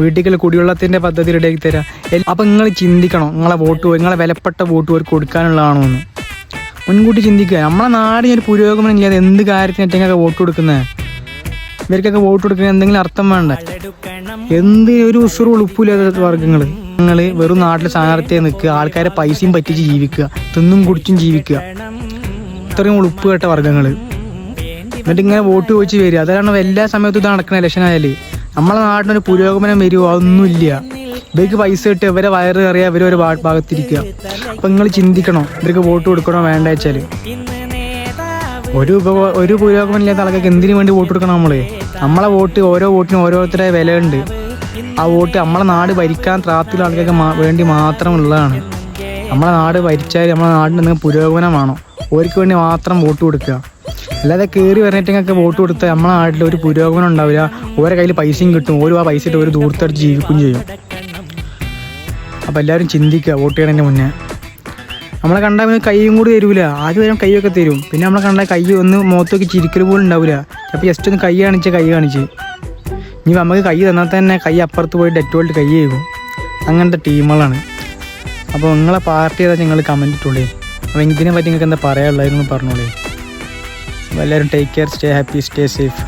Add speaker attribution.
Speaker 1: വീട്ടിൽ കുടിവെള്ളത്തിൻ്റെ പദ്ധതി റെഡിയാക്കി തരാം. അപ്പോൾ നിങ്ങൾ ചിന്തിക്കണം, നിങ്ങളെ വിലപ്പെട്ട വോട്ട് അവർക്ക് കൊടുക്കാനുള്ളതാണോ എന്ന് മുൻകൂട്ടി ചിന്തിക്കുക. നമ്മളെ നാടിന് ഒരു പുരോഗമനം ഇല്ലാതെ എന്ത് കാര്യത്തിനൊക്കെ വോട്ട് കൊടുക്കുന്നത്? ഇവർക്കൊക്കെ വോട്ട് കൊടുക്കുന്ന എന്തെങ്കിലും അർത്ഥം വേണ്ട. ഒരു ഉസുറ് ഉളുപ്പില്ലാത്ത വർഗ്ഗങ്ങൾ. നിങ്ങൾ വെറും നാട്ടിൽ സ്ഥാനാർത്ഥിയെ നിൽക്കുക, ആൾക്കാരെ പൈസയും പറ്റിച്ച് ജീവിക്കുക, തിന്നും കുടിച്ചും ജീവിക്കുക. ഇത്രയും ഉളുപ്പ് കേട്ട വർഗ്ഗങ്ങൾ. എന്നിട്ട് ഇങ്ങനെ വോട്ട് ചോദിച്ച് വരിക. അതാണ് എല്ലാ സമയത്തും ഇത് നടക്കുന്ന ഇലക്ഷൻ ആയാൽ. നമ്മളെ നാടിനൊരു പുരോഗമനം വരുമോ? അതൊന്നുമില്ല. ഇവർക്ക് പൈസ കിട്ടുക, ഇവരെ വയറ് കയറിയാൽ ഇവരൊരു ഭാഗത്തിരിക്കുക. അപ്പം നിങ്ങൾ ചിന്തിക്കണം, ഇവർക്ക് വോട്ട് കൊടുക്കണോ വേണ്ട വെച്ചാൽ. ഒരു പുരോഗമനം ഇല്ലാത്ത ആൾക്കാർക്ക് എന്തിനു വേണ്ടി വോട്ട് കൊടുക്കണം? നമ്മളെ വോട്ട്, ഓരോ വോട്ടിനും ഓരോരുത്തരുടെ വിലയുണ്ട്. ആ വോട്ട് നമ്മളെ നാട് ഭരിക്കാൻ പ്രാപ്തിയുള്ള ആൾക്കാർക്ക് വേണ്ടി മാത്രമുള്ളതാണ്. നമ്മളെ നാട് ഭരിച്ചാൽ നമ്മളെ നാടിന് എന്തെങ്കിലും പുരോഗമനമാണോ? ഓർക്ക് വേണ്ടി മാത്രം വോട്ട് കൊടുക്കുക. അല്ലാതെ കയറി വരണിട്ടൊക്കെ വോട്ട് കൊടുത്താൽ നമ്മളെ നാട്ടിൽ ഒരു പുരോഗമനം ഉണ്ടാവില്ല. ഓരോ കയ്യിൽ പൈസയും കിട്ടും, ആ പൈസ ഇട്ട് ഒരു ദൂരത്തടിച്ച് ജീവിക്കുകയും ചെയ്യും. അപ്പോൾ എല്ലാവരും ചിന്തിക്കുക വോട്ട് ചെയ്യണതിന് മുന്നേ. നമ്മളെ കണ്ടാൽ പിന്നെ കൈയും കൂടി തരൂല. ആദ്യം വരും കൈയൊക്കെ തരും, പിന്നെ നമ്മളെ കണ്ടാൽ കൈ ഒന്ന് മുഖത്തൊക്കെ ചിരിക്കൽ പോലും ഉണ്ടാവില്ല. അപ്പോൾ ജസ്റ്റ് ഒന്ന് കൈ കാണിച്ച് ഇനി നമുക്ക് കൈ തന്നാൽ തന്നെ കൈ അപ്പുറത്ത് പോയി ഡെറ്റോൾട്ട് കൈ ചെയ്യും. അങ്ങനത്തെ ടീമുകളാണ്. അപ്പോൾ നിങ്ങളെ പാർട്ടി ഏതാ നിങ്ങൾ കമൻറ്റ് ഇട്ടുള്ളേ. അപ്പോൾ ഇതിനെ പറ്റി നിങ്ങൾക്ക് എന്താ പറയാനുള്ളതെന്ന് പറഞ്ഞോളേ. അപ്പോൾ എല്ലാവരും take care, stay happy, stay safe.